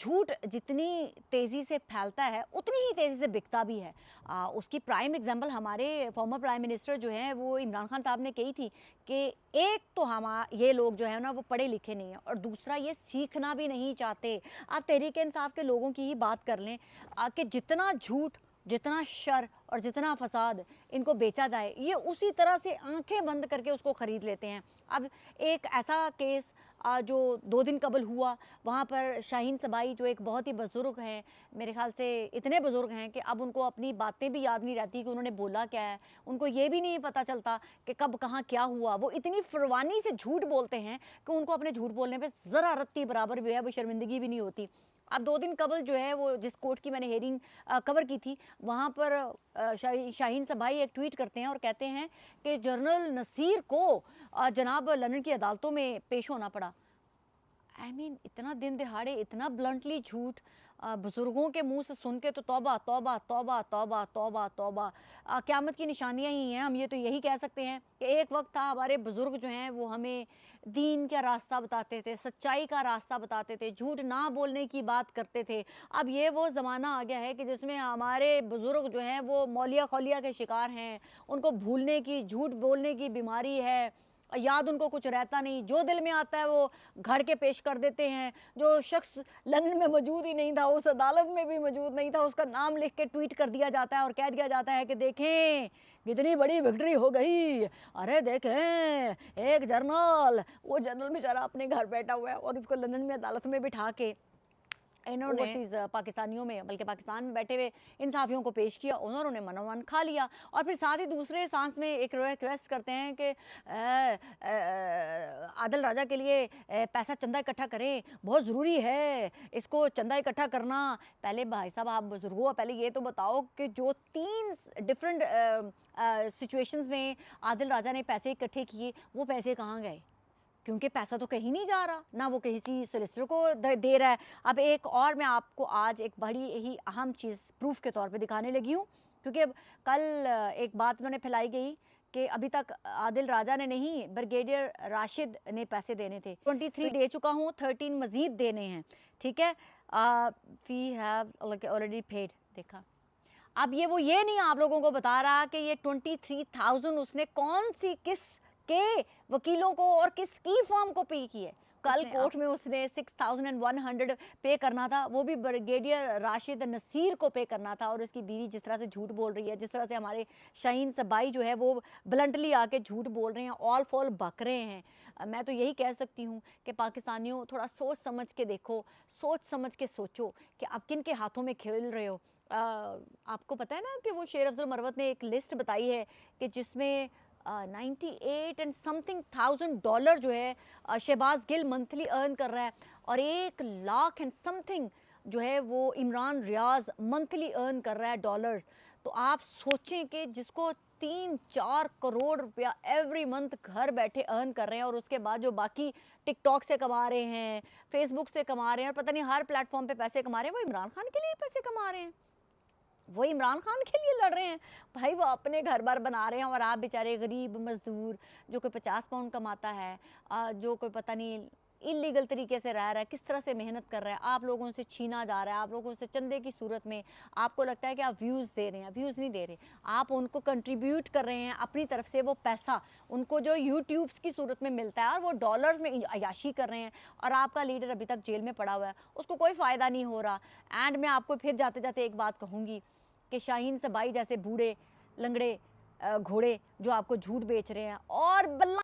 झूठ जितनी तेज़ी से फैलता है उतनी ही तेज़ी से बिकता भी है। उसकी प्राइम एग्जांपल हमारे फॉर्मर प्राइम मिनिस्टर जो हैं वो इमरान खान साहब ने कही थी कि एक तो ये लोग जो है ना वो पढ़े लिखे नहीं हैं और दूसरा ये सीखना भी नहीं चाहते। आप तहरीक इंसाफ के लोगों की ही बात कर लें कि जितना झूठ, जितना शर और जितना फसाद इनको बेचा जाए, ये उसी तरह से आंखें बंद करके उसको ख़रीद लेते हैं। अब एक ऐसा केस जो 2 दिन कबल हुआ, वहाँ पर शाहीन सबाई जो एक बहुत ही बुज़ुर्ग हैं, मेरे ख़्याल से इतने बुज़ुर्ग हैं कि अब उनको अपनी बातें भी याद नहीं रहती कि उन्होंने बोला क्या है। उनको ये भी नहीं पता चलता कि कब कहाँ क्या हुआ। वो इतनी फ़ुरवानी से झूठ बोलते हैं कि उनको अपने झूठ बोलने पे ज़रा रत्ती बराबर भी है वो शर्मिंदगी भी नहीं होती। अब 2 दिन कबल जो है वो जिस कोर्ट की मैंने हेयरिंग कवर की थी, वहाँ पर शाहीन सबाई एक ट्वीट करते हैं और कहते हैं कि जनरल नसीर को जनाब लंदन की अदालतों में पेश होना पड़ा। इतना दिन दिहाड़े इतना ब्लंटली झूठ बुज़ुर्गों के मुंह से सुन के तो तौबा तौबा तौबा तौबा तौबा तौबा। क़यामत की निशानियां ही हैं। हम ये तो यही कह सकते हैं कि एक वक्त था हमारे बुज़ुर्ग जो हैं वो हमें दीन का रास्ता बताते थे, सच्चाई का रास्ता बताते थे, झूठ ना बोलने की बात करते थे। अब ये वो ज़माना आ गया है कि जिसमें हमारे बुज़ुर्ग जो हैं वो मौलिया खौलिया के शिकार हैं। उनको भूलने की, झूठ बोलने की बीमारी है। याद उनको कुछ रहता नहीं, जो दिल में आता है वो घड़ के पेश कर देते हैं। जो शख्स लंदन में मौजूद ही नहीं था, उस अदालत में भी मौजूद नहीं था, उसका नाम लिख के ट्वीट कर दिया जाता है और कह दिया जाता है कि देखें कितनी बड़ी विक्ट्री हो गई। अरे देखें एक जर्नल, वो जर्नल बेचारा अपने घर बैठा हुआ है और उसको लंदन में अदालत में बिठा के इन्होंने ओवरसीज़ पाकिस्तानियों में, बल्कि पाकिस्तान में बैठे हुए इंसाफियों को पेश किया, उन्होंने मनोमन खा लिया और फिर साथ ही दूसरे सांस में एक रिक्वेस्ट करते हैं कि आदिल राजा के लिए पैसा चंदा इकट्ठा करें, बहुत ज़रूरी है इसको चंदा इकट्ठा करना। पहले भाई साहब आप बुजुर्गों पहले ये तो बताओ कि जो 3 डिफरेंट सिचुएशंस में आदिल राजा ने पैसे इकट्ठे किए, वो पैसे कहाँ गए? क्योंकि पैसा तो कहीं नहीं जा रहा, ना वो किसी सोलिसिटर को दे रहा है। अब एक और मैं आपको आज एक बड़ी ही अहम चीज़ प्रूफ के तौर पे दिखाने लगी हूँ, क्योंकि अब कल एक बात उन्होंने फैलाई गई कि अभी तक आदिल राजा ने नहीं, ब्रिगेडियर राशिद ने पैसे देने थे। 23 दे चुका हूँ, 13 मज़ीद देने हैं, ठीक है। We have already paid. देखा, अब वो ये नहीं आप लोगों को बता रहा कि ये 23,000 उसने कौन सी किस के वकीलों को और किसकी फर्म को पे की है। कल कोर्ट में उसने 6,100 पे करना था, वो भी ब्रिगेडियर राशिद नसीर को पे करना था। और उसकी बीवी जिस तरह से झूठ बोल रही है, जिस तरह से हमारे शाहीन सबाई जो है वो ब्लंटली आके झूठ बोल रहे हैं, ऑल फॉल बक रहे हैं। मैं तो यही कह सकती हूँ कि पाकिस्तानियों थोड़ा सोच समझ के देखो, सोच समझ के सोचो कि आप किन के हाथों में खेल रहे हो। आपको पता है ना कि वो शेर अफजल मरवत ने एक लिस्ट बताई है कि जिसमें 98 एंड समथिंग $1,000 जो है शहबाज गिल मंथली अर्न कर रहा है और 1 लाख एंड समथिंग जो है वो इमरान रियाज मंथली अर्न कर रहा है डॉलर्स। तो आप सोचें कि जिसको 3-4 करोड़ रुपया एवरी मंथ घर बैठे अर्न कर रहे हैं और उसके बाद जो बाकी टिकटॉक से कमा रहे हैं, फेसबुक से कमा रहे हैं और पता नहीं हर प्लेटफॉर्म पे पैसे कमा रहे हैं, वो इमरान खान के लिए पैसे कमा रहे हैं, वो इमरान खान के लिए लड़ रहे हैं। भाई वो अपने घर बार बना रहे हैं और आप बेचारे गरीब मजदूर जो कोई 50 पाउंड कमाता है, जो कोई पता नहीं इलीगल तरीके से रह रहा है, किस तरह से मेहनत कर रहा है, आप लोगों से छीना जा रहा है, आप लोगों से चंदे की सूरत में। आपको लगता है कि आप व्यूज़ दे रहे हैं, व्यूज़ नहीं दे रहे, आप उनको कंट्रीब्यूट कर रहे हैं अपनी तरफ से। वो पैसा उनको जो यूट्यूब्स की सूरत में मिलता है और वो डॉलर्स में अयाशी कर रहे हैं और आपका लीडर अभी तक जेल में पड़ा हुआ है, उसको कोई फ़ायदा नहीं हो रहा। एंड मैं आपको फिर जाते जाते एक बात कहूँगी कि शाहीन सबाई जैसे बूढ़े लंगड़े घोड़े जो आपको झूठ बेच रहे हैं और बल्ला